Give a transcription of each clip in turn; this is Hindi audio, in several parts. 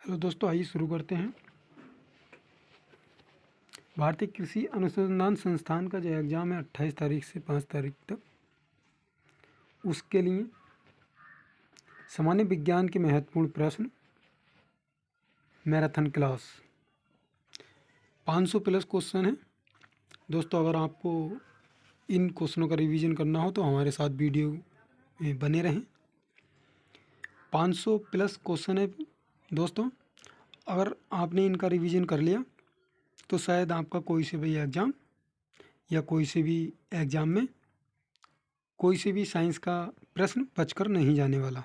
चलो दोस्तों, आइए शुरू करते हैं। भारतीय कृषि अनुसंधान संस्थान का जो एग्ज़ाम है 28 तारीख से 5 तारीख तक, उसके लिए सामान्य विज्ञान के महत्वपूर्ण प्रश्न मैराथन क्लास 500 प्लस क्वेश्चन है। दोस्तों, अगर आपको इन क्वेश्चनों का रिवीजन करना हो तो हमारे साथ वीडियो में बने रहें। 500 प्लस क्वेश्चन है दोस्तों। अगर आपने इनका रिवीजन कर लिया तो शायद आपका कोई से भी एग्ज़ाम या कोई से भी एग्ज़ाम में कोई से भी साइंस का प्रश्न बचकर नहीं जाने वाला।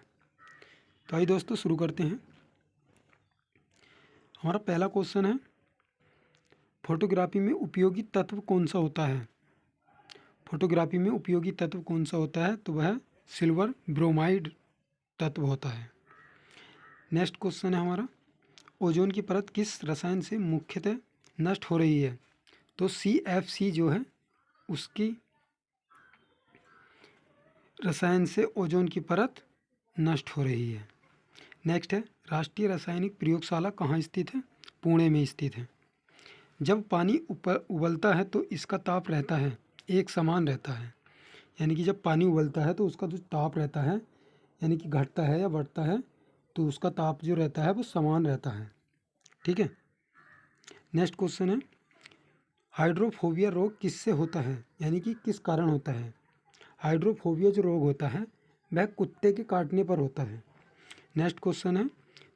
तो आइए दोस्तों शुरू करते हैं। हमारा पहला क्वेश्चन है, फोटोग्राफी में उपयोगी तत्व कौन सा होता है? फोटोग्राफी में उपयोगी तत्व कौन सा होता है? तो वह सिल्वर ब्रोमाइड तत्व होता है। नेक्स्ट क्वेश्चन है हमारा, ओजोन की परत किस रसायन से मुख्यतः नष्ट हो रही है? तो CFC जो है उसकी रसायन से ओजोन की परत नष्ट हो रही है। नेक्स्ट है, राष्ट्रीय रासायनिक प्रयोगशाला कहाँ स्थित है? पुणे में स्थित है। जब पानी उबलता है तो इसका ताप रहता है एक समान रहता है, यानी कि जब पानी उबलता है तो उसका जो ताप रहता है, यानी कि घटता है या बढ़ता है, तो उसका ताप जो रहता है वो समान रहता है। ठीक है। नेक्स्ट क्वेश्चन है, हाइड्रोफोबिया रोग किससे होता है, यानी कि किस कारण होता है? हाइड्रोफोबिया जो रोग होता है वह कुत्ते के काटने पर होता है। नेक्स्ट क्वेश्चन है,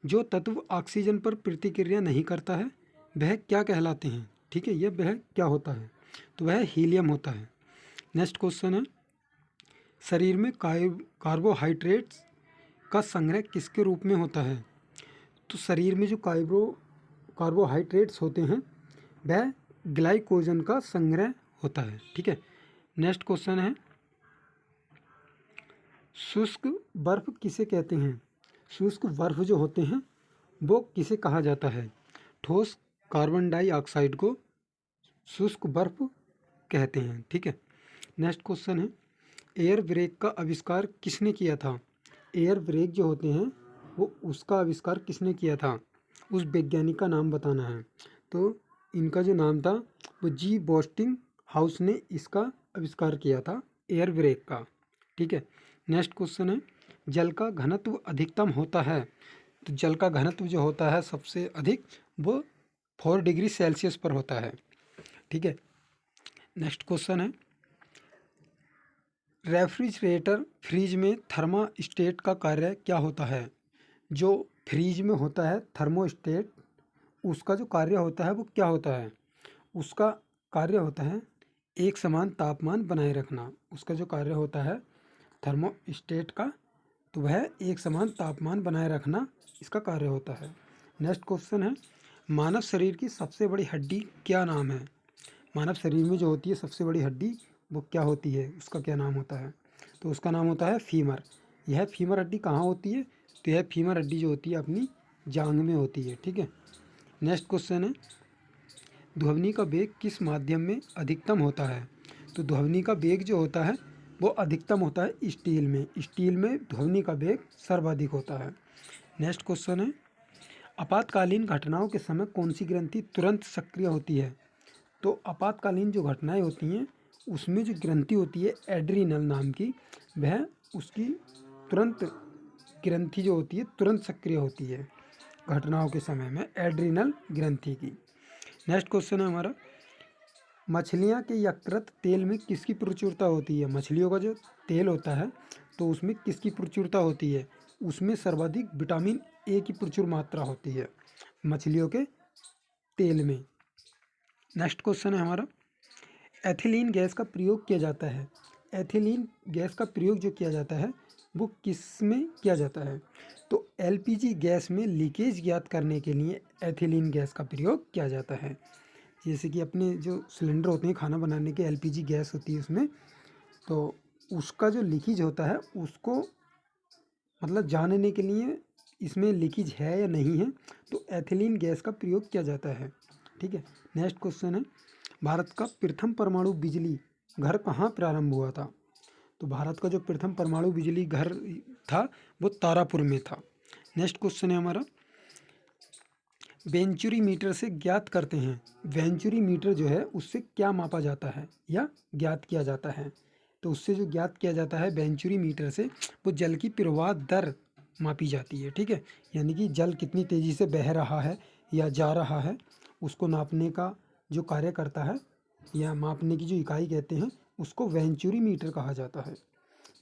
जो तत्व ऑक्सीजन पर प्रतिक्रिया नहीं करता है वह क्या कहलाते हैं? ठीक है, यह वह क्या होता है? तो वह हीलियम होता है। नेक्स्ट क्वेश्चन है, शरीर में कार्बोहाइड्रेट्स का संग्रह किसके रूप में होता है? तो शरीर में जो कार्बोहाइड्रेट्स होते हैं वह ग्लाइकोजन का संग्रह होता है। ठीक है। नेक्स्ट क्वेश्चन है, शुष्क बर्फ किसे कहते हैं? शुष्क बर्फ जो होते हैं वो किसे कहा जाता है? ठोस कार्बन डाइऑक्साइड को शुष्क बर्फ कहते हैं। ठीक है। नेक्स्ट क्वेश्चन है, एयर ब्रेक का आविष्कार किसने किया था? एयर ब्रेक जो होते हैं वो उसका आविष्कार किसने किया था? उस वैज्ञानिक का नाम बताना है। तो इनका जो नाम था वो जी बोस्टिंग हाउस ने इसका आविष्कार किया था, एयर ब्रेक का। ठीक है। नेक्स्ट क्वेश्चन है, जल का घनत्व अधिकतम होता है? तो जल का घनत्व जो होता है सबसे अधिक वो 4 डिग्री सेल्सियस पर होता है। ठीक है। नेक्स्ट क्वेश्चन है, रेफ्रिजरेटर फ्रिज में थर्मास्टेट का कार्य क्या होता है? जो फ्रिज में होता है थर्मोस्टेट, उसका जो कार्य होता है वो क्या होता है? उसका कार्य होता है एक समान तापमान बनाए रखना। उसका जो कार्य होता है थर्मोस्टेट का, तो वह एक समान तापमान बनाए रखना इसका कार्य होता है। नेक्स्ट क्वेश्चन है, मानव शरीर की सबसे बड़ी हड्डी क्या नाम है? मानव शरीर में जो होती है सबसे बड़ी हड्डी वो क्या होती है, उसका क्या नाम होता है? तो उसका नाम होता है फीमर। यह फीमर हड्डी कहाँ होती है? तो यह फीमर हड्डी जो होती है अपनी जांघ में होती है। ठीक है। नेक्स्ट क्वेश्चन है, ध्वनि का वेग किस माध्यम में अधिकतम होता है? तो ध्वनि का वेग जो होता है वो अधिकतम होता है स्टील में। स्टील में ध्वनि का वेग सर्वाधिक होता है। नेक्स्ट क्वेश्चन है, आपातकालीन घटनाओं के समय कौन सी ग्रंथि तुरंत सक्रिय होती है? तो आपातकालीन जो घटनाएं होती हैं उसमें जो ग्रंथि होती है एड्रीनल नाम की, वह उसकी तुरंत ग्रंथि जो होती है तुरंत सक्रिय होती है घटनाओं के समय में, एड्रीनल ग्रंथि की। नेक्स्ट क्वेश्चन है हमारा, मछलियाँ के यकृत तेल में किसकी प्रचुरता होती है? मछलियों का जो तेल होता है तो उसमें किसकी प्रचुरता होती है? उसमें सर्वाधिक विटामिन ए की प्रचुर मात्रा होती है मछलियों के तेल में। नेक्स्ट क्वेश्चन है हमारा, एथिलीन गैस का प्रयोग किया जाता है? एथिलीन गैस का प्रयोग जो किया जाता है वो किस में किया जाता है? तो LPG गैस में लीकेज ज्ञात करने के लिए एथिलीन गैस का प्रयोग किया जाता है। जैसे कि अपने जो सिलेंडर होते हैं खाना बनाने के, LPG गैस होती है उसमें, तो उसका जो लीकेज होता है उसको मतलब जानने के लिए इसमें लीकेज है या नहीं है, तो एथिलीन गैस का प्रयोग किया जाता है। ठीक है। नेक्स्ट क्वेश्चन है, भारत का प्रथम परमाणु बिजली घर कहाँ प्रारंभ हुआ था? तो भारत का जो प्रथम परमाणु बिजली घर था वो तारापुर में था। नेक्स्ट क्वेश्चन है हमारा, वेंचुरी मीटर से ज्ञात करते हैं। वेंचुरी मीटर जो है उससे क्या मापा जाता है या ज्ञात किया जाता है? तो उससे जो ज्ञात किया जाता है वेंचुरी मीटर से, वो जल की प्रवाह दर मापी जाती है। ठीक है, यानी कि जल कितनी तेज़ी से बह रहा है या जा रहा है, उसको नापने का जो कार्य करता है या मापने की जो इकाई कहते हैं, उसको वेंचुरी मीटर कहा जाता है।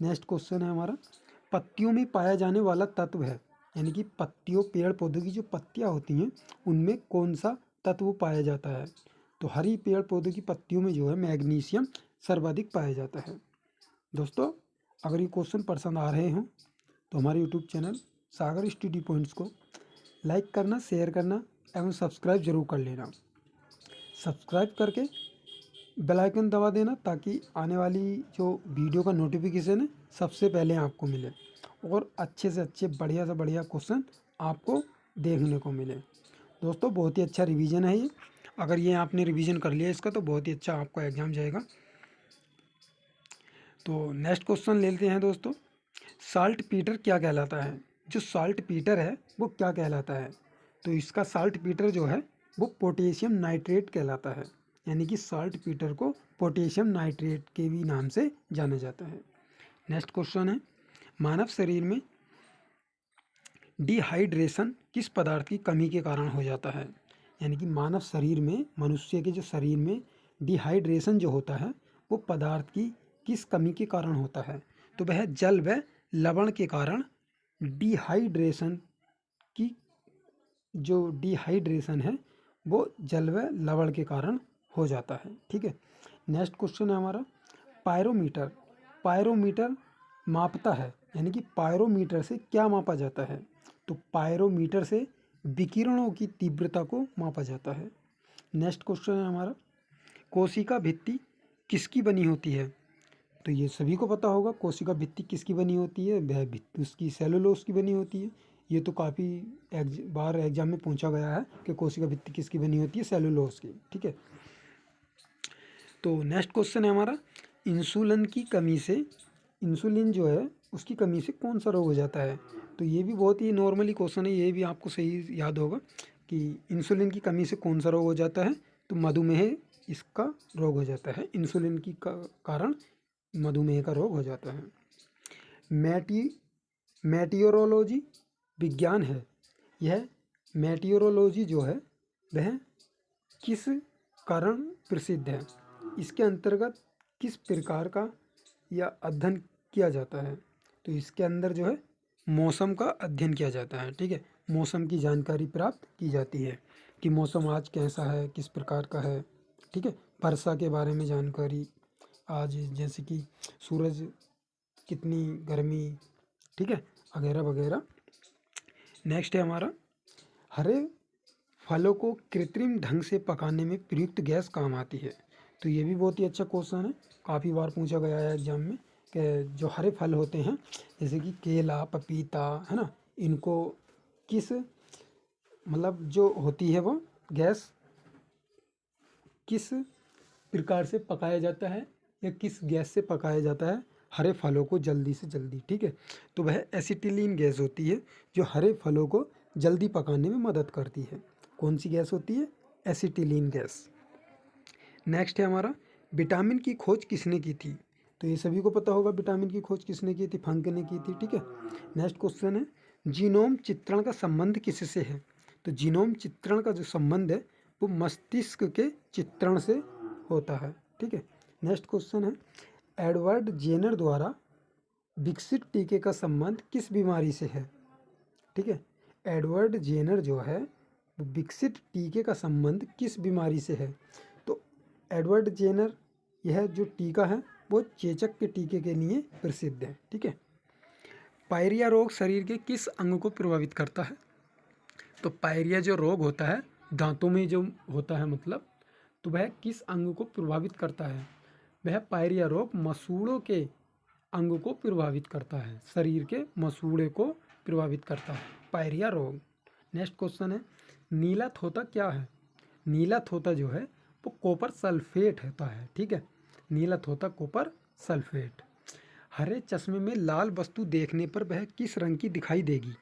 नेक्स्ट क्वेश्चन है हमारा, पत्तियों में पाया जाने वाला तत्व है, यानी कि पत्तियों, पेड़ पौधों की जो पत्तियां होती हैं उनमें कौन सा तत्व पाया जाता है? तो हरी पेड़ पौधों की पत्तियों में जो है मैग्नीशियम सर्वाधिक पाया जाता है। दोस्तों, अगर ये क्वेश्चन पसंद आ रहे हों तो हमारे यूट्यूब चैनल सागर स्टडी पॉइंट्स को लाइक करना, शेयर करना एवं सब्सक्राइब जरूर कर लेना। सब्सक्राइब करके बेल आइकन दबा देना ताकि आने वाली जो वीडियो का नोटिफिकेशन है सबसे पहले आपको मिले और अच्छे से अच्छे, बढ़िया से बढ़िया क्वेश्चन आपको देखने को मिले। दोस्तों, बहुत ही अच्छा रिवीजन है ये। अगर ये आपने रिवीजन कर लिया इसका तो बहुत ही अच्छा आपका एग्ज़ाम जाएगा। तो नेक्स्ट क्वेश्चन ले लेते हैं दोस्तों, साल्ट पीटर क्या कहलाता है? जो साल्ट पीटर है वो क्या कहलाता है? तो इसका साल्ट पीटर जो है वो पोटेशियम नाइट्रेट कहलाता है, यानी कि साल्ट पीटर को पोटेशियम नाइट्रेट के भी नाम से जाना जाता है। नेक्स्ट क्वेश्चन है, मानव शरीर में डिहाइड्रेशन किस पदार्थ की कमी के कारण हो जाता है? यानी कि मानव शरीर में, मनुष्य के जो शरीर में डिहाइड्रेशन जो होता है वो पदार्थ की किस कमी के कारण होता है? तो वह जल व लवण के कारण डिहाइड्रेशन की, जो डिहाइड्रेशन है वो जल व लवण के कारण हो जाता है। ठीक है, नेक्स्ट क्वेश्चन है हमारा, पायरोमीटर। पायरोमीटर मापता है, यानी कि पायरोमीटर से क्या मापा जाता है? तो पायरोमीटर से विकिरणों की तीव्रता को मापा जाता है। नेक्स्ट क्वेश्चन है हमारा, कोशिका भित्ति किसकी बनी होती है? तो ये सभी को पता होगा, कोशिका भित्ति किसकी बनी होती है? वह भित्ति उसकी सेलुलोज की बनी होती है। ये तो काफ़ी बार एग्जाम में पूछा गया है कि कोशिका भित्ति किसकी बनी होती है? सेलुलोज की। ठीक है, तो नेक्स्ट क्वेश्चन है हमारा, इंसुलिन की कमी से, इंसुलिन जो है उसकी कमी से कौन सा रोग हो जाता है? तो ये भी बहुत ही नॉर्मली क्वेश्चन है, ये भी आपको सही याद होगा कि इंसुलिन की कमी से कौन सा रोग हो जाता है? तो मधुमेह इसका रोग हो जाता है। इंसुलिन की कारण मधुमेह का रोग हो जाता है। मेटियोरोलॉजी विज्ञान है, यह मेटियोरोलॉजी जो है वह किस कारण प्रसिद्ध है? इसके अंतर्गत किस प्रकार का या अध्ययन किया जाता है? तो इसके अंदर जो है मौसम का अध्ययन किया जाता है। ठीक है, मौसम की जानकारी प्राप्त की जाती है कि मौसम आज कैसा है, किस प्रकार का है। ठीक है, वर्षा के बारे में जानकारी, आज जैसे कि सूरज, कितनी गर्मी, ठीक है, वगैरह वगैरह। नेक्स्ट है हमारा, हरे फलों को कृत्रिम ढंग से पकाने में प्रयुक्त गैस काम आती है? तो ये भी बहुत ही अच्छा क्वेश्चन है, काफ़ी बार पूछा गया है एग्जाम में कि जो हरे फल होते हैं जैसे कि केला, पपीता, है ना, इनको किस, मतलब जो होती है वो गैस किस प्रकार से पकाया जाता है या किस गैस से पकाया जाता है हरे फलों को जल्दी से जल्दी? ठीक है, तो वह एसिटिलीन गैस होती है जो हरे फलों को जल्दी पकाने में मदद करती है। कौन सी गैस होती है? Acetylene gas. नेक्स्ट है हमारा, विटामिन की खोज किसने की थी? तो ये सभी को पता होगा, विटामिन की खोज किसने की थी? फंक ने की थी। ठीक है, नेक्स्ट क्वेश्चन है, जीनोम चित्रण का संबंध किससे है? तो जीनोम चित्रण का जो संबंध है वो मस्तिष्क के चित्रण से होता है। ठीक है, नेक्स्ट क्वेश्चन है, एडवर्ड जेनर द्वारा विकसित टीके का संबंध किस बीमारी से है? ठीक है, एडवर्ड जेनर जो है विकसित टीके का संबंध किस बीमारी से है? तो एडवर्ड जेनर, यह जो टीका है वो चेचक के टीके के लिए प्रसिद्ध है। ठीक है, पायरिया रोग शरीर के किस अंग को प्रभावित करता है? तो पायरिया जो रोग होता है दांतों में जो होता है, मतलब, तो वह किस अंग को प्रभावित करता है? वह पायरिया रोग मसूड़ों के अंग को प्रभावित करता है, शरीर के मसूड़े को प्रभावित करता है पायरिया रोग। नेक्स्ट क्वेश्चन है, नीला थोता क्या है? नीला थोता जो है वो कॉपर सल्फेट होता है। ठीक है, नीला थोता कॉपर सल्फेट। हरे चश्मे में लाल वस्तु देखने पर वह किस रंग की दिखाई देगी?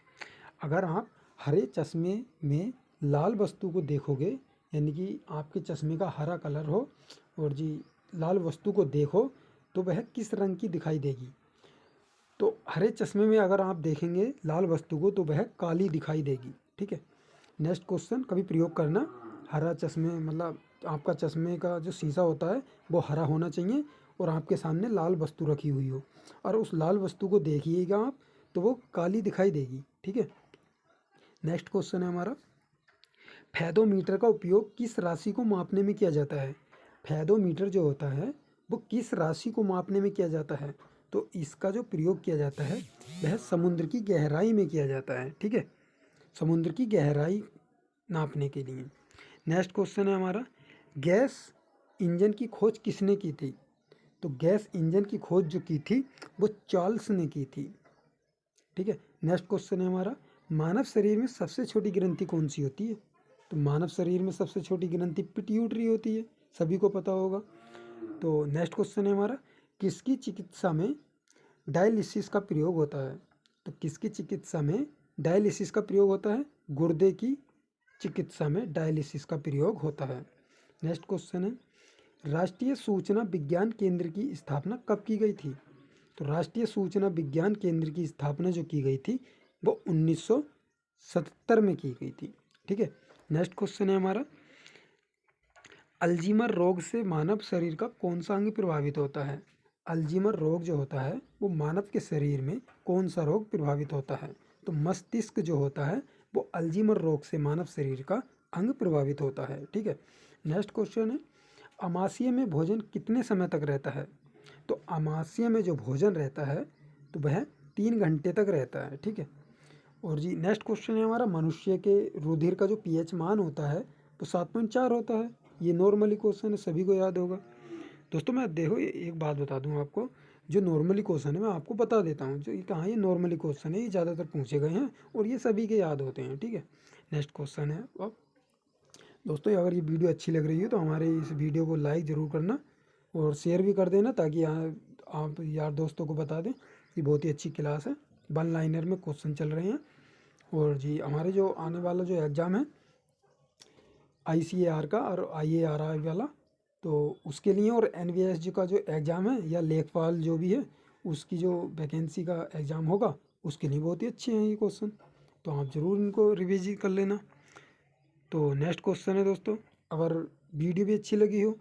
अगर आप हरे चश्मे में लाल वस्तु को देखोगे, यानी कि आपके चश्मे का हरा कलर हो और जी लाल वस्तु को देखो तो वह किस रंग की दिखाई देगी। तो हरे चश्मे में अगर आप देखेंगे लाल वस्तु को तो वह काली दिखाई देगी। ठीक है। नेक्स्ट क्वेश्चन, कभी प्रयोग करना। हरा चश्मे मतलब आपका चश्मे का जो शीशा होता है वो हरा होना चाहिए और आपके सामने लाल वस्तु रखी हुई हो और उस लाल वस्तु को देखिएगा आप तो वो काली दिखाई देगी। ठीक है। नेक्स्ट क्वेश्चन है हमारा, फेदोमीटर का उपयोग किस राशि को मापने में किया जाता है। फेदोमीटर जो होता है वो किस राशि को मापने में किया जाता है। तो इसका जो प्रयोग किया जाता है वह समुद्र की गहराई में किया जाता है। ठीक है, समुद्र की गहराई नापने के लिए। नेक्स्ट क्वेश्चन है हमारा, गैस इंजन की खोज किसने की थी। तो गैस इंजन की खोज जो की थी वो चार्ल्स ने की थी। ठीक है। नेक्स्ट क्वेश्चन है हमारा, मानव शरीर में सबसे छोटी ग्रंथि कौन सी होती है। तो मानव शरीर में सबसे छोटी ग्रंथि पिट्यूटरी होती है, सभी को पता होगा। तो नेक्स्ट क्वेश्चन है हमारा, किसकी चिकित्सा में डायलिसिस का प्रयोग होता है। तो किसकी चिकित्सा में डायलिसिस का प्रयोग होता है। गुर्दे की चिकित्सा में डायलिसिस का प्रयोग होता है। नेक्स्ट क्वेश्चन है, राष्ट्रीय सूचना विज्ञान केंद्र की स्थापना कब की गई थी। तो राष्ट्रीय सूचना विज्ञान केंद्र की स्थापना जो की गई थी वो 1977 में की गई थी। ठीक है। नेक्स्ट क्वेश्चन है हमारा, अल्जीमर रोग से मानव शरीर का कौन सा अंग प्रभावित होता है। अल्जीमर रोग जो होता है वो मानव के शरीर में कौन सा रोग प्रभावित होता है। तो मस्तिष्क जो होता है वो अल्जीमर रोग से मानव शरीर का अंग प्रभावित होता है। ठीक है। नेक्स्ट क्वेश्चन है, अमाशय में भोजन कितने समय तक रहता है। तो अमाशय में जो भोजन रहता है तो वह 3 घंटे तक रहता है। ठीक है। और जी नेक्स्ट क्वेश्चन है हमारा, मनुष्य के रुधिर का जो पीएच मान होता है वो 7.4 होता है। ये नॉर्मली क्वेश्चन है, सभी को याद होगा। दोस्तों मैं देखो एक बात बता दूं आपको, जो नॉर्मली क्वेश्चन है मैं आपको बता देता हूँ, जो ये कहाँ ये नॉर्मली क्वेश्चन है, ये ज़्यादातर पूछे गए हैं और ये सभी के याद होते हैं। ठीक है। नेक्स्ट क्वेश्चन है, अब दोस्तों अगर ये वीडियो अच्छी लग रही है तो हमारे इस वीडियो को लाइक ज़रूर करना और शेयर भी कर देना, ताकि आप यार दोस्तों को बता दें। ये बहुत ही अच्छी क्लास है, 1 लाइनर में क्वेश्चन चल रहे हैं। और जी हमारे जो आने वाला जो एग्ज़ाम है ICAR का और IARI वाला, तो उसके लिए और NVSG का जो एग्ज़ाम है या लेखपाल जो भी है उसकी जो वैकेंसी का एग्ज़ाम होगा उसके लिए बहुत ही अच्छे हैं ये क्वेश्चन, तो आप ज़रूर इनको रिविज़न कर लेना। तो नेक्स्ट क्वेश्चन है दोस्तों, अगर वीडियो भी अच्छी लगी हो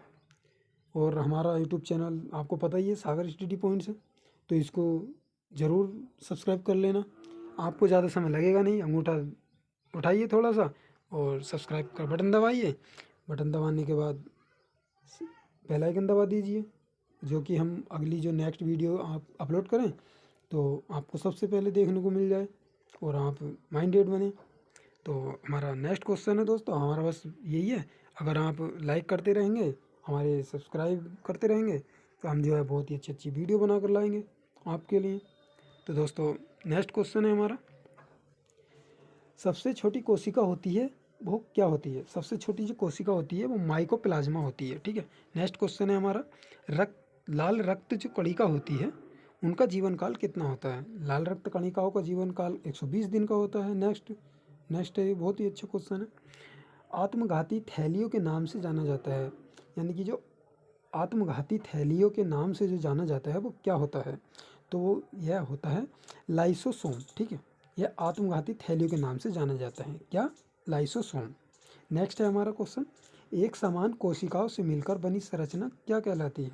और हमारा यूट्यूब चैनल आपको पता ही है सागर स्टडी पॉइंट्स है, तो इसको ज़रूर सब्सक्राइब कर लेना। आपको ज़्यादा समय लगेगा नहीं, अंगूठा उठाइए थोड़ा सा और सब्सक्राइब का बटन दबाइए। बटन दबाने के बाद बेल आइकन दबा दीजिए, जो कि हम अगली जो नेक्स्ट वीडियो आप अपलोड करें तो आपको सबसे पहले देखने को मिल जाए और आप माइंडेड बने। तो हमारा नेक्स्ट क्वेश्चन है दोस्तों, हमारा बस यही है, अगर आप लाइक करते रहेंगे, हमारे सब्सक्राइब करते रहेंगे तो हम जो है बहुत ही अच्छी अच्छी वीडियो बना कर लाएंगे आपके लिए। तो दोस्तों नेक्स्ट क्वेश्चन है हमारा, सबसे छोटी कोशिका होती है वो क्या होती है। सबसे छोटी जो कोशिका होती है वो माइकोप्लाज्मा होती है। ठीक है। नेक्स्ट क्वेश्चन है हमारा, लाल रक्त जो कणिका होती है उनका जीवन काल कितना होता है। लाल रक्त कणिकाओं का जीवन काल 120 दिन का होता है। नेक्स्ट है, बहुत ही अच्छा क्वेश्चन है, आत्मघाती थैलियों के नाम से जाना जाता है, यानी कि जो आत्मघाती थैलियों के नाम से जो जाना जाता है वो क्या होता है। तो यह होता है लाइसोसोम। ठीक है। यह आत्मघाती थैलियों के नाम से जाना जाता है, क्या, लाइसोसोम। नेक्स्ट है हमारा क्वेश्चन, एक समान कोशिकाओं से मिलकर बनी संरचना क्या कहलाती है।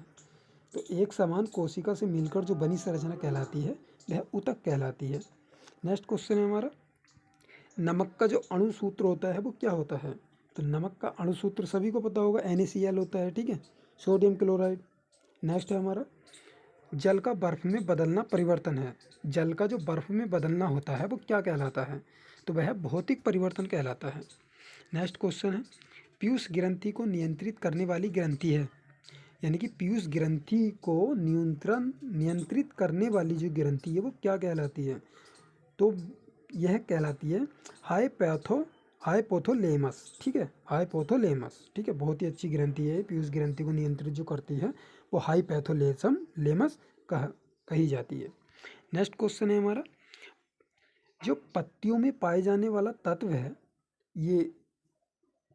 तो एक समान कोशिका से मिलकर जो बनी संरचना कहलाती है वह ऊतक कहलाती है। नेक्स्ट क्वेश्चन है हमारा, नमक का जो अणु सूत्र होता है वो क्या होता है। तो नमक का अणु सूत्र सभी को पता होगा, NaCl होता है। ठीक है, सोडियम क्लोराइड। नेक्स्ट है हमारा, जल का बर्फ में बदलना परिवर्तन है। जल का जो बर्फ में बदलना होता है वो क्या कहलाता है। तो वह भौतिक परिवर्तन कहलाता है। नेक्स्ट क्वेश्चन है, पीयूष ग्रंथि को नियंत्रित करने वाली ग्रंथि है, यानी कि पीयूष ग्रंथि को नियंत्रित करने वाली जो ग्रंथि है वो क्या कहलाती है। तो यह कहलाती है हाइपोथोलेमस। ठीक है, हाइपोथोलेमस। ठीक है, बहुत ही अच्छी ग्रंथि है, पीयूष ग्रंथि को नियंत्रित जो करती है वो हाइपोथोलेमस कही जाती है। नेक्स्ट क्वेश्चन है हमारा, जो पत्तियों में पाए जाने वाला तत्व है ये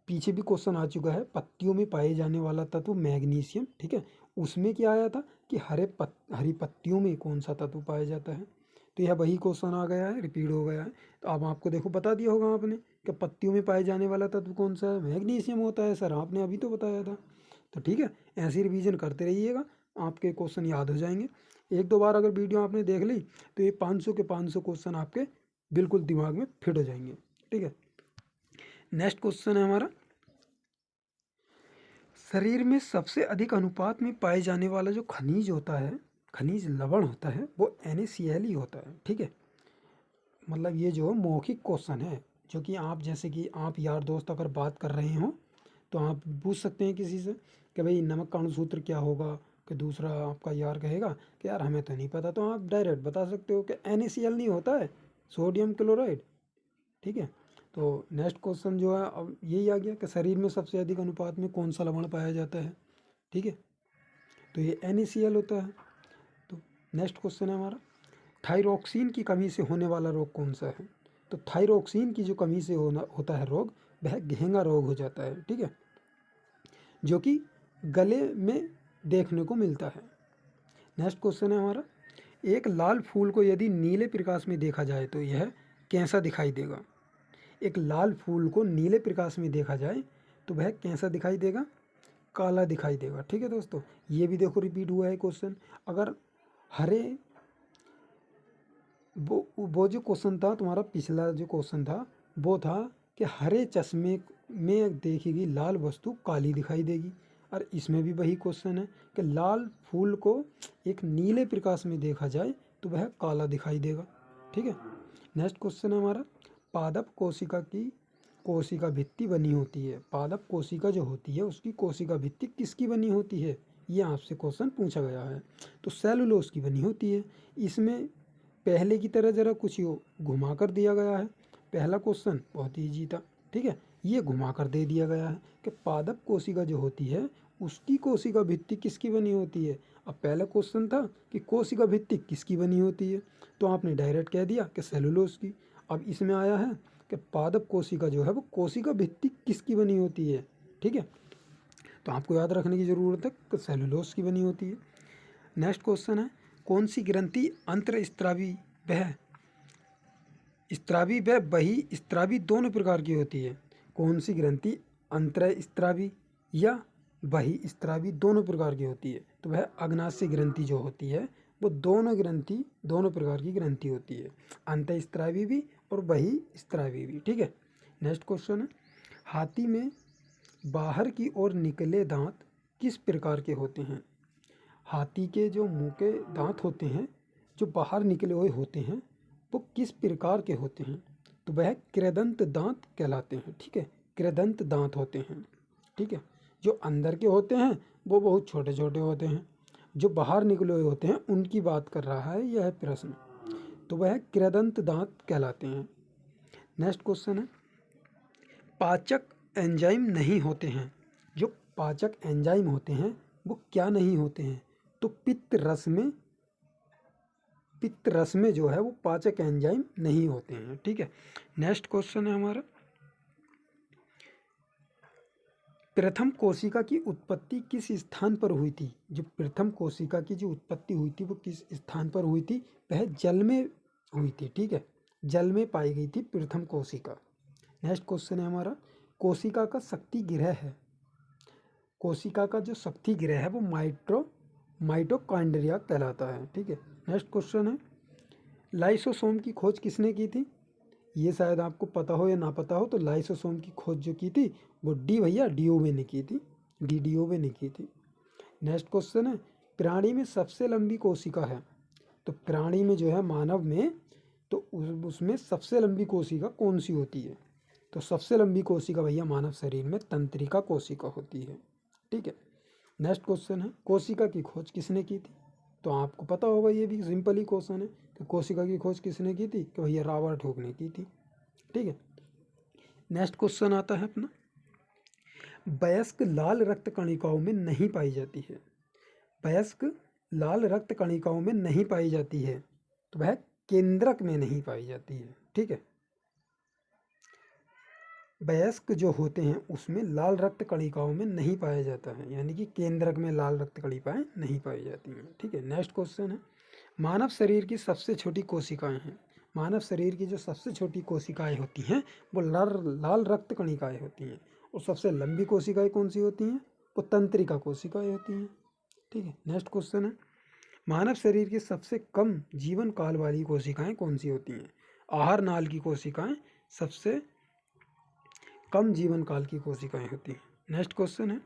पीछे भी क्वेश्चन आ चुका है, पत्तियों में पाए जाने वाला तत्व मैग्नीशियम, ठीक है। उसमें क्या आया था कि हरी पत्तियों में कौन सा तत्व पाया जाता है। तो यह वही क्वेश्चन आ गया है, रिपीट हो गया है। तो अब आपको देखो बता दिया होगा आपने कि पत्तियों में पाए जाने वाला तत्व कौन सा है, मैग्नीशियम होता है सर, आपने अभी तो बताया था। तो ठीक है, ऐसे रिवीजन करते रहिएगा, आपके क्वेश्चन याद हो जाएंगे। एक दो बार अगर वीडियो आपने देख ली तो ये 500 के 500 क्वेश्चन आपके बिल्कुल दिमाग में फिट हो जाएंगे, ठीक है। नेक्स्ट क्वेश्चन है हमारा, शरीर में सबसे अधिक अनुपात में पाए जाने वाला जो खनिज होता है, खनिज लवण होता है, वो NaCl ही होता है, ठीक है। मतलब ये जो मौखिक क्वेश्चन है, जो कि आप जैसे कि आप यार दोस्त अगर बात कर रहे हो तो आप पूछ सकते हैं किसी से कि भाई नमक का अणुसूत्र क्या होगा, कि दूसरा आपका यार कहेगा कि यार हमें तो नहीं पता, तो आप डायरेक्ट बता सकते हो कि NaCl नहीं होता है, सोडियम क्लोराइड, ठीक है। तो नेक्स्ट क्वेश्चन जो है अब यही आ गया कि शरीर में सबसे अधिक अनुपात में कौन सा लवण पाया जाता है, ठीक है। तो ये NaCl होता है। तो नेक्स्ट क्वेश्चन है हमारा, थायरॉक्सिन की कमी से होने वाला रोग कौन सा है। तो थायरॉक्सिन की जो कमी से होता है रोग, वह घेंगा रोग हो जाता है, ठीक है, जो कि गले में देखने को मिलता है। नेक्स्ट क्वेश्चन है हमारा, एक लाल फूल को यदि नीले प्रकाश में देखा जाए तो यह कैसा दिखाई देगा। एक लाल फूल को नीले प्रकाश में देखा जाए तो वह कैसा दिखाई देगा, काला दिखाई देगा, ठीक है दोस्तों। ये भी देखो रिपीट हुआ है क्वेश्चन। अगर हरे वो जो क्वेश्चन था तुम्हारा, पिछला जो क्वेश्चन था वो था कि हरे चश्मे में देखेगी लाल वस्तु काली दिखाई देगी, और इसमें भी वही क्वेश्चन है कि लाल फूल को एक नीले प्रकाश में देखा जाए तो वह काला दिखाई देगा, ठीक है। नेक्स्ट क्वेश्चन है हमारा, पादप कोशिका भित्ति बनी होती है। पादप कोशिका जो होती है उसकी कोशिका भित्ति किसकी बनी होती है, ये आपसे क्वेश्चन पूछा गया है। तो सेलुलोज की बनी होती है। इसमें पहले की तरह ज़रा कुछ घुमा कर दिया गया है। पहला क्वेश्चन बहुत ईजी था, ठीक है, ये घुमा कर दे दिया गया है कि पादप कोशिका जो होती है उसकी कोशिका भित्ति किसकी बनी होती है। अब पहला क्वेश्चन था कि कोशिका भित्ति किसकी बनी होती है, तो आपने डायरेक्ट कह दिया कि सेलुलोज की। अब इसमें आया है कि पादप कोशिका जो है वो कोशिका भित्ति किसकी बनी होती है, ठीक है। तो आपको याद रखने की ज़रूरत है कि सेलुलोज की बनी होती है। नेक्स्ट क्वेश्चन है, कौन सी ग्रंथि अंतःस्रावी व बहिःस्रावी दोनों प्रकार की होती है। कौन सी ग्रंथि अंतःस्रावी या बहिःस्रावी दोनों प्रकार की होती है। तो वह अग्नाशय ग्रंथि जो होती है वो दोनों प्रकार की ग्रंथि होती है, अंतःस्रावी भी और बहिःस्रावी भी, ठीक है। नेक्स्ट क्वेश्चन है, हाथी में बाहर की ओर निकले दांत किस प्रकार के होते हैं। हाथी के जो मुंह के दांत होते हैं जो बाहर निकले हुए होते हैं वो किस प्रकार के होते हैं। तो वह कृदंत दांत कहलाते हैं, ठीक है, कृदंत दांत होते हैं, ठीक है। जो अंदर के होते हैं वो बहुत छोटे छोटे होते हैं, जो बाहर निकले हुए होते हैं उनकी बात कर रहा है यह प्रश्न। तो वह कृदंत दांत कहलाते हैं। नेक्स्ट क्वेश्चन है, पाचक एंजाइम नहीं होते हैं। जो पाचक एंजाइम होते हैं वो क्या नहीं होते हैं। तो पित्त रस में जो है वो पाचक एंजाइम नहीं होते हैं, ठीक है। नेक्स्ट क्वेश्चन है हमारा, प्रथम कोशिका की उत्पत्ति किस स्थान पर हुई थी। जो प्रथम कोशिका की जो उत्पत्ति हुई थी वो किस स्थान पर हुई थी, वह जल में हुई थी, ठीक है, जल में पाई गई थी प्रथम कोशिका। नेक्स्ट क्वेश्चन है हमारा, कोशिका का शक्ति गृह है। कोशिका का जो शक्ति गृह है वो माइटोकॉन्ड्रिया कहलाता है, ठीक है। नेक्स्ट क्वेश्चन है, लाइसोसोम की खोज किसने की थी। ये शायद आपको पता हो या ना पता हो। तो लाइसोसोम की खोज जो की थी वो डीओवे ने की थी, डीओवे ने की थी। नेक्स्ट क्वेश्चन है, प्राणी में सबसे लंबी कोशिका है। तो प्राणी में जो है मानव में, तो उसमें सबसे लंबी कोशिका कौन सी होती है। तो सबसे लंबी कोशिका भैया मानव शरीर में तंत्रिका कोशिका होती है, ठीक है। नेक्स्ट क्वेश्चन है, कोशिका की खोज किसने की थी। तो आपको पता होगा, ये भी सिंपल ही क्वेश्चन है कि कोशिका की खोज किसने की थी, कि भैया रॉबर्ट हुक ने की थी, ठीक है। नेक्स्ट क्वेश्चन आता है अपना, वयस्क लाल रक्त कणिकाओं में नहीं पाई जाती है। वयस्क लाल रक्त कणिकाओं में नहीं पाई जाती है, तो वह केंद्रक में नहीं पाई जाती है, ठीक है। वयस्क जो होते हैं उसमें लाल रक्त कणिकाओं में नहीं पाया जाता है, यानी कि केंद्रक में लाल रक्त कणिकाएं नहीं पाई जाती हैं। ठीक है, नेक्स्ट क्वेश्चन है, मानव शरीर की सबसे छोटी कोशिकाएं हैं। मानव शरीर की जो सबसे छोटी कोशिकाएं होती हैं वो लाल रक्त कणिकाएं होती हैं। और सबसे लंबी कोशिकाएं कौन सी होती हैं? वो तंत्रिका कोशिकाएं होती हैं। ठीक है, नेक्स्ट क्वेश्चन है, मानव शरीर की सबसे कम जीवन काल वाली कोशिकाएं कौन सी होती हैं? आहार नाल की कोशिकाएं सबसे कम जीवन काल की कोशिकाएं होती हैं। नेक्स्ट क्वेश्चन है,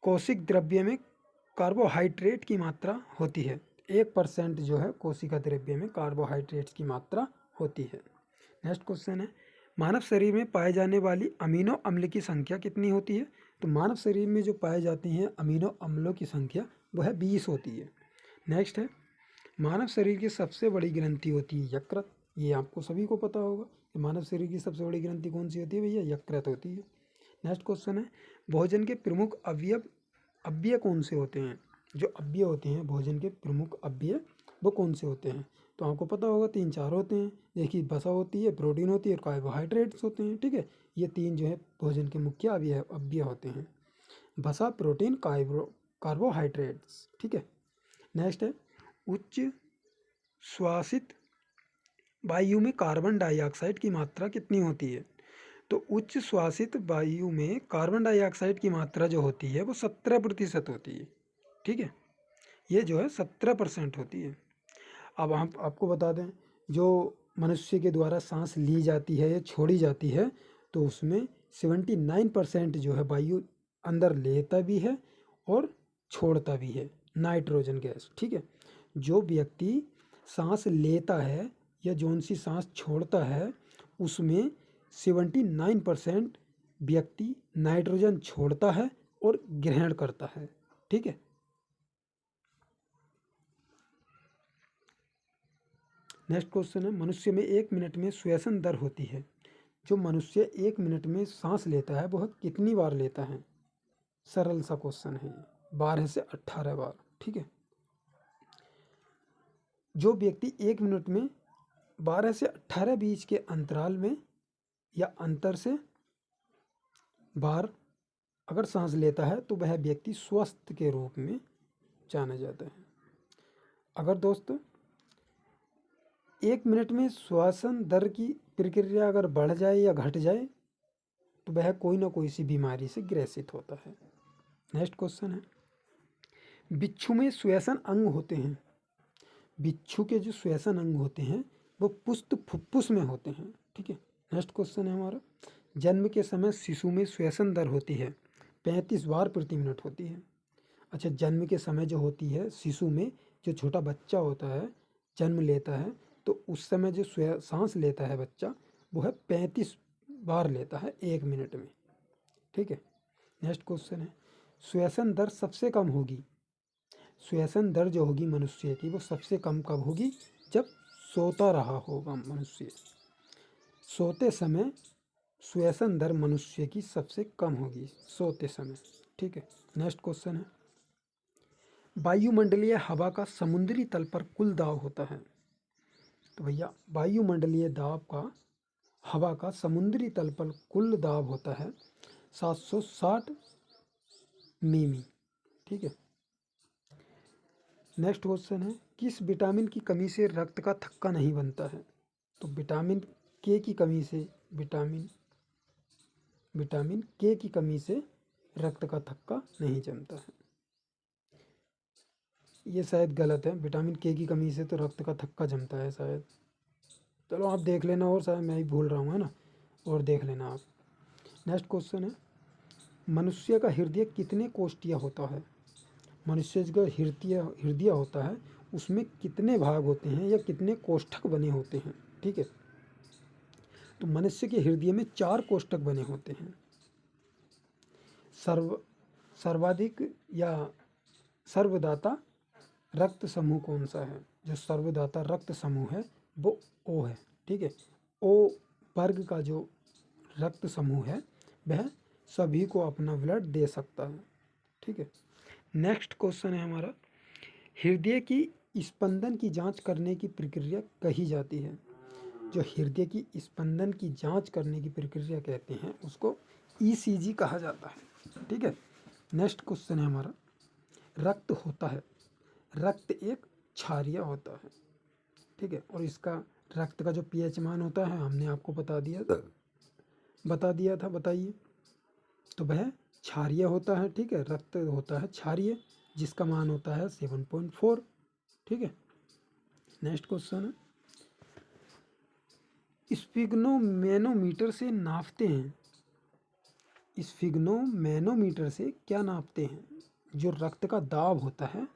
कोशिक द्रव्य में कार्बोहाइड्रेट की मात्रा होती है। 1% जो है कोशिका द्रव्य में कार्बोहाइड्रेट्स की मात्रा होती है। नेक्स्ट क्वेश्चन है, मानव शरीर में पाए जाने वाली अमीनो अम्ल की संख्या कितनी होती है? तो मानव शरीर में जो पाए जाते हैं अमीनो अम्लों की संख्या वो है 20 होती है। नेक्स्ट है, मानव शरीर की सबसे बड़ी ग्रंथि होती है यकृत। ये आपको सभी को पता होगा कि मानव शरीर की सबसे बड़ी ग्रंथि कौन सी होती है भैया? यकृत होती है। नेक्स्ट क्वेश्चन है, भोजन के प्रमुख अव्यय कौन से होते हैं? जो अव्यय होते हैं भोजन के प्रमुख अव्यय वो कौन से होते हैं? तो आपको पता होगा 3-4 होते हैं। देखिए, वसा होती है, प्रोटीन होती है और कार्बोहाइड्रेट्स होते हैं। ठीक है, ये 3 जो है भोजन के मुख्य अव्यय होते हैं, वसा, प्रोटीन, कार्बोहाइड्रेट्स। ठीक है, नेक्स्ट है, उच्च श्वासित वायु में कार्बन डाइऑक्साइड की मात्रा कितनी होती है? तो उच्च श्वासित वायु में कार्बन डाइऑक्साइड की मात्रा जो होती है वो 17% होती है। ठीक है, ये जो है 17% होती है। अब हम आपको बता दें, जो मनुष्य के द्वारा सांस ली जाती है या छोड़ी जाती है तो उसमें 79% जो है वायु अंदर लेता भी है और छोड़ता भी है, नाइट्रोजन गैस। ठीक है, जो व्यक्ति सांस लेता है या जौन सी सांस छोड़ता है उसमें 79% व्यक्ति नाइट्रोजन छोड़ता है और ग्रहण करता है। ठीक है, नेक्स्ट क्वेश्चन है, मनुष्य में 1 मिनट में श्वसन दर होती है। जो मनुष्य 1 मिनट में सांस लेता है वह कितनी बार लेता है? सरल सा क्वेश्चन है ये, 12 से 18 बार। ठीक है, जो व्यक्ति 1 मिनट में 12 से 18 बीच के अंतराल में या अंतर से बार अगर सांस लेता है तो वह व्यक्ति स्वस्थ के रूप में जाना जाता है। अगर दोस्तों 1 मिनट में श्वसन दर की प्रक्रिया अगर बढ़ जाए या घट जाए तो वह कोई ना कोई सी बीमारी से ग्रसित होता है। नेक्स्ट क्वेश्चन है, बिच्छू में श्वसन अंग होते हैं। बिच्छू के जो श्वसन अंग होते हैं वो पुष्ट फुफ्फुस में होते हैं। ठीक है, नेक्स्ट क्वेश्चन है हमारा, जन्म के समय शिशु में श्वसन दर होती है 35 बार प्रति मिनट होती है। अच्छा, जन्म के समय जो होती है शिशु में, जो छोटा बच्चा होता है जन्म लेता है तो उस समय जो सांस लेता है बच्चा वो है 35 बार लेता है 1 मिनट में। ठीक है, नेक्स्ट क्वेश्चन है, श्वसन दर सबसे कम होगी, श्वसन दर जो होगी मनुष्य की वो सबसे कम कब होगी? जब सोता रहा होगा मनुष्य, सोते समय श्वसन दर मनुष्य की सबसे कम होगी, सोते समय। ठीक है, नेक्स्ट क्वेश्चन है, वायुमंडलीय हवा का समुद्री तल पर कुल दाब होता है। तो भैया वायुमंडलीय दाब का, हवा का समुद्री तल पर कुल दाब होता है 760 मिमी। ठीक है, नेक्स्ट क्वेश्चन है, किस विटामिन की कमी से रक्त का थक्का नहीं बनता है? तो विटामिन के की कमी से, विटामिन के की कमी से रक्त का थक्का नहीं जमता है। ये शायद गलत है, विटामिन के की कमी से तो रक्त का थक्का जमता है शायद। चलो आप देख लेना, और शायद मैं ही भूल रहा हूँ, है ना, और देख लेना आप। नेक्स्ट क्वेश्चन है, मनुष्य का हृदय कितने कोष्ठीय होता है? मनुष्य का हृदय होता है उसमें कितने भाग होते हैं या कितने कोष्ठक बने होते हैं? ठीक है, तो मनुष्य के हृदय में 4 कोष्ठक बने होते हैं। सर्वाधिक या सर्वदाता रक्त समूह कौन सा है? जो सर्वदाता रक्त समूह है वो ओ है। ठीक है, ओ वर्ग का जो रक्त समूह है वह सभी को अपना ब्लड दे सकता है। ठीक है, नेक्स्ट क्वेश्चन है हमारा, हृदय की स्पंदन की जांच करने की प्रक्रिया कही जाती है। जो हृदय की स्पंदन की जांच करने की प्रक्रिया कहते हैं उसको ईसीजी कहा जाता है। ठीक है, नेक्स्ट क्वेश्चन है हमारा, रक्त होता है, रक्त एक क्षारीय होता है। ठीक है, और इसका रक्त का जो पीएच मान होता है हमने आपको बता दिया था, बताइए। तो वह क्षारीय होता है। ठीक है, रक्त होता है क्षारीय जिसका मान होता है 7.4। ठीक है, नेक्स्ट क्वेश्चन है, स्फिग्नोमेनोमीटर से नापते हैं, स्फिग्नोमेनोमीटर से क्या नापते हैं? जो रक्त का दाब होता है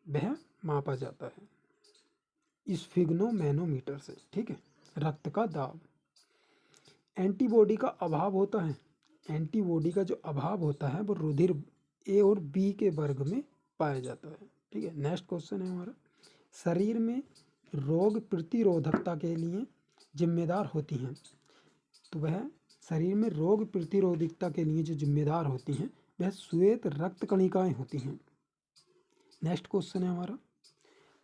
वह मापा जाता है स्फिग्नोमेनोमीटर से। ठीक है, रक्त का दाब। एंटीबॉडी का अभाव होता है, एंटीबॉडी का जो अभाव होता है वो रुधिर ए और बी के वर्ग में पाया जाता है। ठीक है, नेक्स्ट क्वेश्चन है हमारा, शरीर में रोग प्रतिरोधकता के लिए जिम्मेदार होती हैं। तो वह शरीर में रोग प्रतिरोधकता के लिए जो जिम्मेदार होती हैं वह श्वेत रक्त कणिकाएं होती हैं। नेक्स्ट क्वेश्चन है हमारा,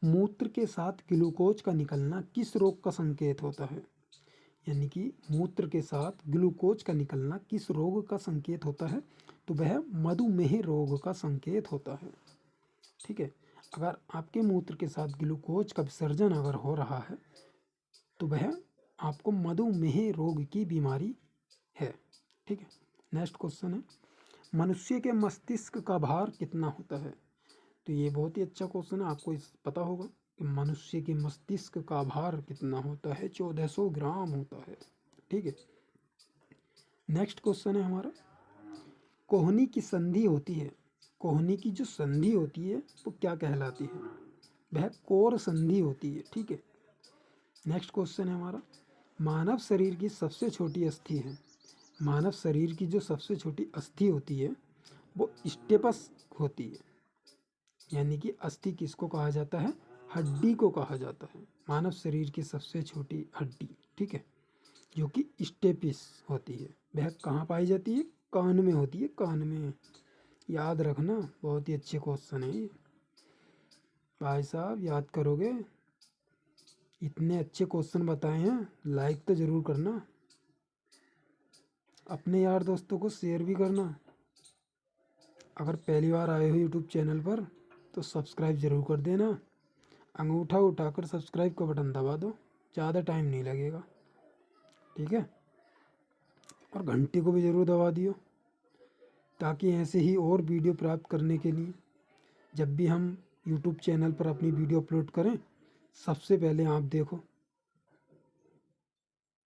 मूत्र के साथ ग्लूकोज का निकलना किस रोग का संकेत होता है? यानी कि मूत्र के साथ ग्लूकोज का निकलना किस रोग का संकेत होता है? तो वह मधुमेह रोग का संकेत होता है। ठीक है, अगर आपके मूत्र के साथ ग्लूकोज का विसर्जन अगर हो रहा है तो वह आपको मधुमेह रोग की बीमारी है। ठीक है, नेक्स्ट क्वेश्चन है, मनुष्य के मस्तिष्क का भार कितना होता है? तो ये बहुत ही अच्छा क्वेश्चन है, आपको इस पता होगा कि मनुष्य के मस्तिष्क का भार कितना होता है, 1400 ग्राम होता है। ठीक है, नेक्स्ट क्वेश्चन है हमारा, कोहनी की संधि होती है, कोहनी की जो संधि होती है वो क्या कहलाती है? वह कोर संधि होती है। ठीक है, नेक्स्ट क्वेश्चन है हमारा, मानव शरीर की सबसे छोटी अस्थि है, मानव शरीर की जो सबसे छोटी अस्थि होती है वो स्टेपस होती है। यानी कि अस्थि किसको कहा जाता है? हड्डी को कहा जाता है, मानव शरीर की सबसे छोटी हड्डी। ठीक है, जो कि स्टेपिस होती है, वह कहाँ पाई जाती है? कान में होती है, कान में। याद रखना, बहुत ही अच्छे क्वेश्चन है ये भाई साहब, याद करोगे? इतने अच्छे क्वेश्चन बताए हैं, लाइक तो ज़रूर करना, अपने यार दोस्तों को शेयर भी करना। अगर पहली बार आए हो यूट्यूब चैनल पर तो सब्सक्राइब ज़रूर कर देना, अंगूठा उठाकर सब्सक्राइब का बटन दबा दो, ज़्यादा टाइम नहीं लगेगा। ठीक है, और घंटी को भी ज़रूर दबा दियो ताकि ऐसे ही और वीडियो प्राप्त करने के लिए जब भी हम यूट्यूब चैनल पर अपनी वीडियो अपलोड करें सबसे पहले आप देखो,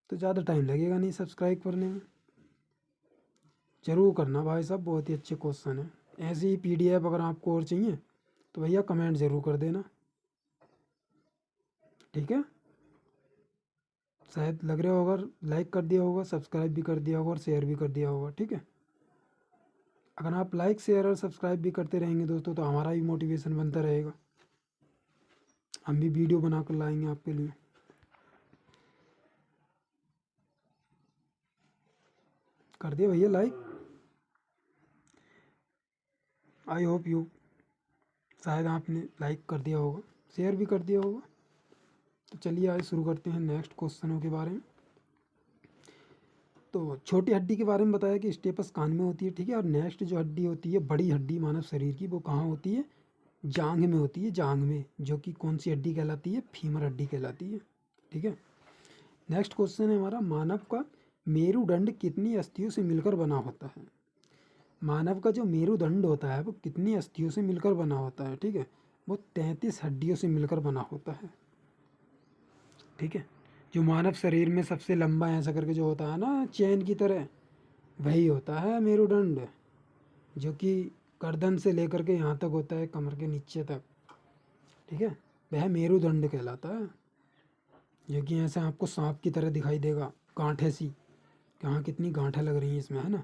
तो ज़्यादा टाइम लगेगा नहीं सब्सक्राइब करने में। ज़रूर करना भाई साहब, बहुत ही अच्छे क्वेश्चन है। ऐसी ही PDF अगर आपको और चाहिए तो भैया कमेंट ज़रूर कर देना। ठीक है, शायद लग रहा होगा लाइक कर दिया होगा, सब्सक्राइब भी कर दिया होगा और शेयर भी कर दिया होगा। ठीक है, अगर आप लाइक शेयर और सब्सक्राइब भी करते रहेंगे दोस्तों तो हमारा भी मोटिवेशन बनता रहेगा, हम भी वीडियो बनाकर लाएंगे आपके लिए। कर दिया भैया लाइक, आई होप यू, शायद आपने लाइक कर दिया होगा, शेयर भी कर दिया होगा। तो चलिए आज शुरू करते हैं नेक्स्ट क्वेश्चनों के बारे में। तो छोटी हड्डी के बारे में बताया कि स्टेपस कान में होती है। ठीक है, और नेक्स्ट जो हड्डी होती है, बड़ी हड्डी मानव शरीर की, वो कहाँ होती है? जांघ में होती है, जांघ में, जो कि कौन सी हड्डी कहलाती है? फीमर हड्डी कहलाती है। ठीक है, नेक्स्ट क्वेश्चन है हमारा, मानव का मेरुदंड कितनी अस्थियों से मिलकर बना होता है? मानव का जो मेरुदंड होता है वो कितनी अस्थियों से मिलकर बना होता है? ठीक है, वो 33 हड्डियों से मिलकर बना होता है। ठीक है, जो मानव शरीर में सबसे लंबा ऐसा करके जो होता है ना चैन की तरह, वही होता है मेरुदंड, जो कि गर्दन से लेकर के यहाँ तक होता है, कमर के नीचे तक। ठीक है, वह मेरुदंड कहलाता है, जो कि ऐसे आपको सांप की तरह दिखाई देगा, गांठें सी, कहाँ कितनी गांठें लग रही हैं इसमें, है ना।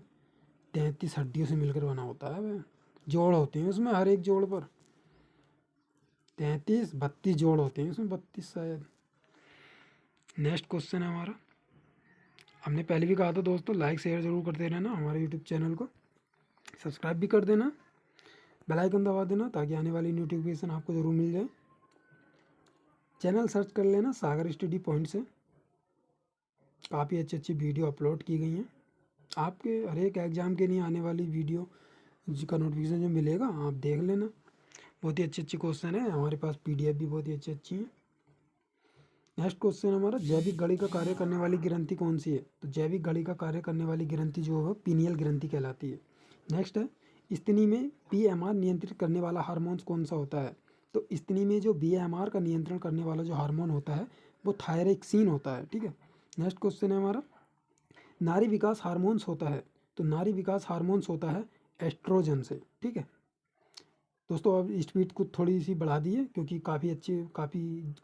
33 हड्डियों से मिलकर बना होता है वह, जोड़ होते हैं उसमें, हर एक जोड़ पर 32 जोड़ होते हैं उसमें, 32 शायद। नेक्स्ट क्वेश्चन है हमारा, हमने पहले भी कहा था दोस्तों, लाइक शेयर ज़रूर करते रहना हमारे यूट्यूब चैनल को, सब्सक्राइब भी कर देना, बेल आइकन दबा देना ताकि आने वाली नोटिफिकेशन आपको ज़रूर मिल जाए। चैनल सर्च कर लेना सागर स्टडी पॉइंट से, काफ़ी अच्छी अच्छी वीडियो अपलोड की गई हैं। आपके हर एक एग्ज़ाम के लिए आने वाली वीडियो जिसका नोटिफिकेशन जो मिलेगा आप देख लेना। बहुत ही अच्छे अच्छे क्वेश्चन है, हमारे पास PDF भी बहुत ही अच्छी अच्छी हैं। नेक्स्ट क्वेश्चन हमारा, जैविक घड़ी का कार्य करने वाली ग्रंथि कौन सी है? तो जैविक घड़ी का कार्य करने वाली ग्रंथि जो है पीनियल ग्रंथि कहलाती है। नेक्स्ट है, स्तनी में PMR नियंत्रित करने वाला हार्मोन कौन सा होता है? तो स्तनी में जो BMR का नियंत्रण करने वाला जो हार्मोन होता है वो थायरॉक्सिन होता है। ठीक है। नेक्स्ट क्वेश्चन है हमारा, नारी विकास हार्मोन्स होता है, तो नारी विकास हार्मोन्स होता है एस्ट्रोजन से। ठीक है दोस्तों, अब स्पीड को थोड़ी सी बढ़ा दी है क्योंकि काफ़ी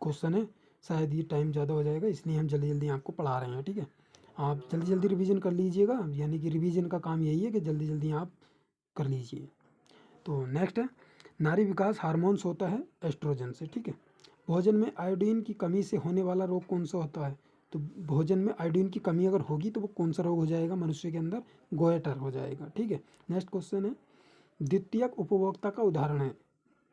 क्वेश्चन है, शायद ये टाइम ज़्यादा हो जाएगा, इसलिए हम जल्दी जल्दी आपको पढ़ा रहे हैं। ठीक है, आप जल्दी जल्दी रिवीजन कर लीजिएगा, यानी कि रिवीजन का काम यही है कि जल्दी जल्दी आप कर लीजिए। तो नेक्स्ट है, नारी विकास हार्मोन्स होता है एस्ट्रोजन से। ठीक है, भोजन में आयोडीन की कमी से होने वाला रोग कौन सा होता है? तो भोजन में आयोडीन की कमी अगर होगी तो वो कौन सा रोग हो जाएगा मनुष्य के अंदर? गोएटर हो जाएगा। ठीक है, नेक्स्ट क्वेश्चन है, द्वितीयक उपभोक्ता का उदाहरण है,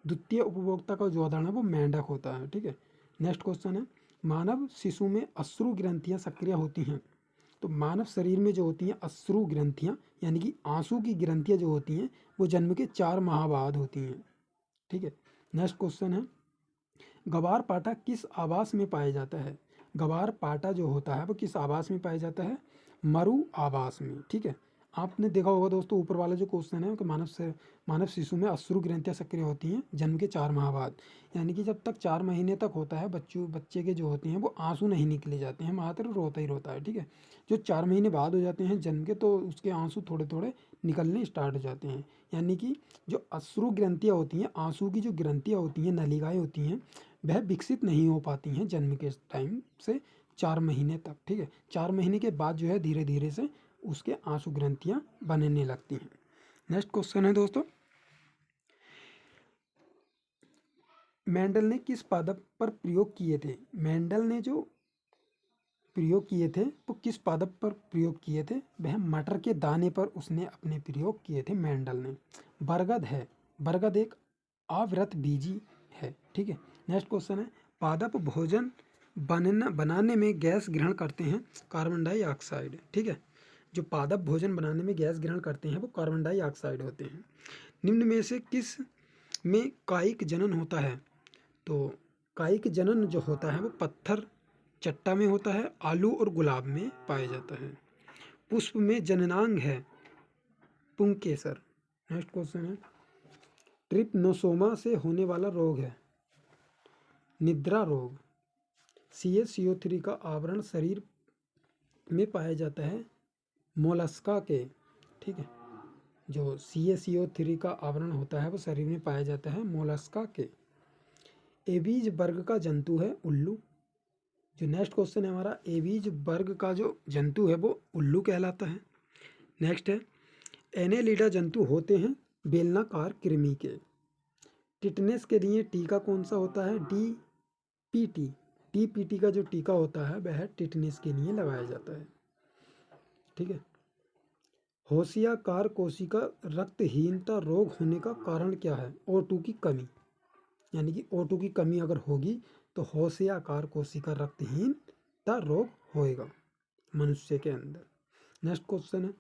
द्वितीय उपभोक्ता का जो उदाहरण है वो मेंढक होता है। ठीक है, नेक्स्ट क्वेश्चन है, मानव शिशु में अश्रु ग्रंथियां सक्रिय होती हैं, तो मानव शरीर में जो होती हैं अश्रु ग्रंथियां यानी कि आंसू की ग्रंथियां जो होती हैं वो जन्म के 4 माह बाद होती हैं। ठीक है, नेक्स्ट क्वेश्चन है, गवार पाठा किस आवास में पाया जाता है? गवार पाठा जो होता है वो किस आवास में पाया जाता है? मरु आवास में। ठीक है, आपने देखा होगा दोस्तों ऊपर वाला जो क्वेश्चन है कि मानव शिशु में अश्रु ग्रंथियां सक्रिय होती हैं जन्म के 4 माह बाद, यानी कि जब तक 4 महीने तक होता है बच्चे के जो होते हैं वो आंसू नहीं निकले जाते हैं, मात्र रोता ही रोता है। ठीक है, जो 4 महीने बाद हो जाते हैं जन्म के तो उसके आंसू थोड़े थोड़े निकलने स्टार्ट हो जाते हैं, यानी कि जो अश्रु ग्रंथियाँ होती हैं, आंसू की जो ग्रंथियाँ होती हैं, नलिकाएँ होती हैं, वह विकसित नहीं हो पाती हैं जन्म के टाइम से 4 महीने तक। ठीक है, 4 महीने के बाद जो है धीरे धीरे से उसके आंसू ग्रंथियाँ बनने लगती हैं। नेक्स्ट क्वेश्चन है दोस्तों, मेंडल ने किस पादप पर प्रयोग किए थे? मेंडल ने जो प्रयोग किए थे वो किस पादप पर प्रयोग किए थे? वह मटर के दाने पर उसने अपने प्रयोग किए थे मेंडल ने। बरगद है, बरगद एक आवृत बीजी है। ठीक है, नेक्स्ट क्वेश्चन है, पादप भोजन बनाने में गैस ग्रहण करते हैं कार्बन डाइऑक्साइड। ठीक है, जो पादप भोजन बनाने में गैस ग्रहण करते हैं वो कार्बन डाइऑक्साइड होते हैं। निम्न में से किस में कायिक जनन होता है? तो कायिक जनन जो होता है वो पत्थर चट्टा में होता है, आलू और गुलाब में पाया जाता है। पुष्प में जननांग है पुंकेसर। नेक्स्ट क्वेश्चन है, ट्रिपनोसोमा से होने वाला रोग है निद्रा रोग। CaCO3 का आवरण शरीर में पाया जाता है मोलस्का के। ठीक है, जो CaCO3 का आवरण होता है वो शरीर में पाया जाता है मोलस्का के। एबीज वर्ग का जंतु है उल्लू। जो नेक्स्ट क्वेश्चन है हमारा, एबीज वर्ग का जो जंतु है वो उल्लू कहलाता है। नेक्स्ट है, एनेलिडा जंतु होते हैं बेलनाकार कृमि के। टिटनेस के लिए टीका कौन सा होता है? DPT। DPT का जो टीका होता है वह टिटनेस के लिए लगाया जाता है। ठीक है, होशियाकार कोशिका रक्तहीनता रोग होने का कारण क्या है? O2 की कमी, यानी कि O2 की कमी अगर होगी तो होशियाकार कोशिका रक्तहीनता रोग होएगा मनुष्य के अंदर। नेक्स्ट क्वेश्चन है,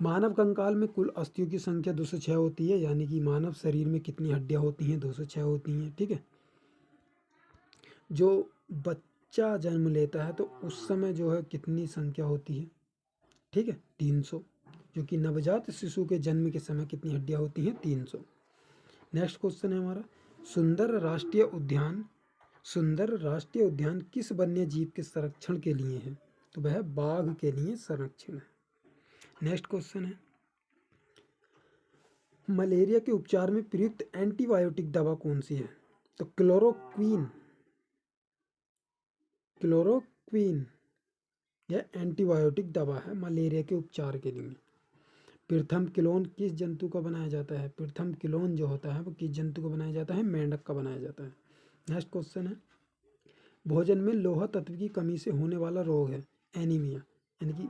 मानव कंकाल में कुल अस्थियों की संख्या 206 होती है, यानी कि मानव शरीर में कितनी हड्डियां होती हैं? 206 होती हैं। ठीक है, जो बच्चा जन्म लेता है तो उस समय जो है कितनी संख्या होती है? ठीक है, 300। जो कि नवजात शिशु के जन्म के समय कितनी हड्डियां होती हैं? 300। नेक्स्ट क्वेश्चन है हमारा, सुंदर राष्ट्रीय उद्यान किस वन्य जीव के संरक्षण के लिए है? तो वह बाघ के लिए संरक्षण है। नेक्स्ट क्वेश्चन है, मलेरिया के उपचार में प्रयुक्त एंटीबायोटिक दवा कौन सी है? तो क्लोरोक्वीन यह एंटीबायोटिक दवा है मलेरिया के उपचार के लिए। प्रथम क्लोन किस जंतु का बनाया जाता है? प्रथम क्लोन जो होता है वो किस जंतु का बनाया जाता है? मेंढक का बनाया जाता है। नेक्स्ट क्वेश्चन है, भोजन में लोहा तत्व की कमी से होने वाला रोग है एनीमिया, यानी कि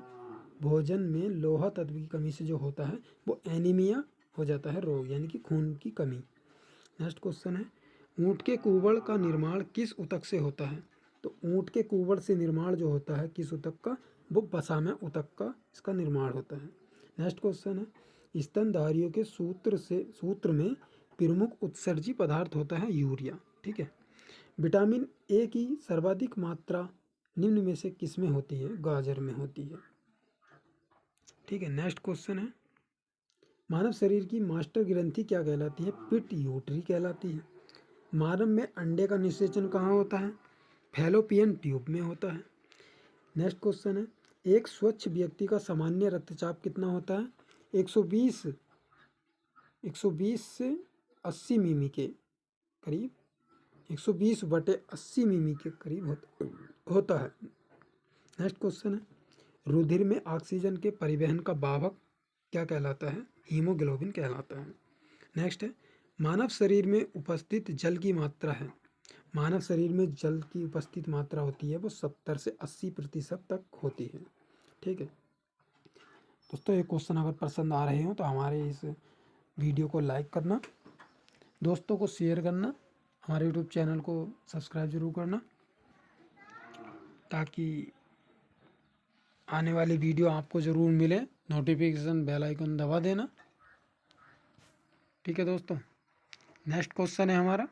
भोजन में लोहा तत्व की कमी से जो होता है वो एनीमिया हो जाता है रोग, यानी कि खून की कमी। नेक्स्ट क्वेश्चन है, ऊँट के कूबड़ का निर्माण किस ऊतक से होता है? तो ऊँट के कूबड़ से निर्माण जो होता है किस ऊतक का, वो वसा में ऊतक का इसका निर्माण होता है। नेक्स्ट क्वेश्चन है, स्तनधारियों के सूत्र में प्रमुख उत्सर्जी पदार्थ होता है यूरिया। ठीक है। विटामिन ए की सर्वाधिक मात्रा निम्न में से किस में होती है? गाजर में होती है। ठीक है। नेक्स्ट क्वेश्चन है, मानव शरीर की मास्टर ग्रंथि क्या कहलाती है? पिट्यूटरी कहलाती है। मानव में अंडे का निषेचन कहाँ होता है? फैलोपियन ट्यूब में होता है। नेक्स्ट क्वेश्चन है, एक स्वच्छ व्यक्ति का सामान्य रक्तचाप कितना होता है? 120 से 80 मिमी के करीब, 120/80 मिमी के करीब होता है। नेक्स्ट क्वेश्चन है, रुधिर में ऑक्सीजन के परिवहन का वाहक क्या कहलाता है? हीमोग्लोबिन कहलाता है। नेक्स्ट है, मानव शरीर में उपस्थित जल की मात्रा है। मानव शरीर में जल की उपस्थित मात्रा होती है वो 70 से 80% तक होती है। ठीक है दोस्तों, ये क्वेश्चन अगर पसंद आ रहे हो तो हमारे इस वीडियो को लाइक करना, दोस्तों को शेयर करना, हमारे यूट्यूब चैनल को सब्सक्राइब जरूर करना, ताकि आने वाली वीडियो आपको ज़रूर मिले। नोटिफिकेशन बेल आइकन दबा देना। ठीक है दोस्तों, नेक्स्ट क्वेश्चन है हमारा,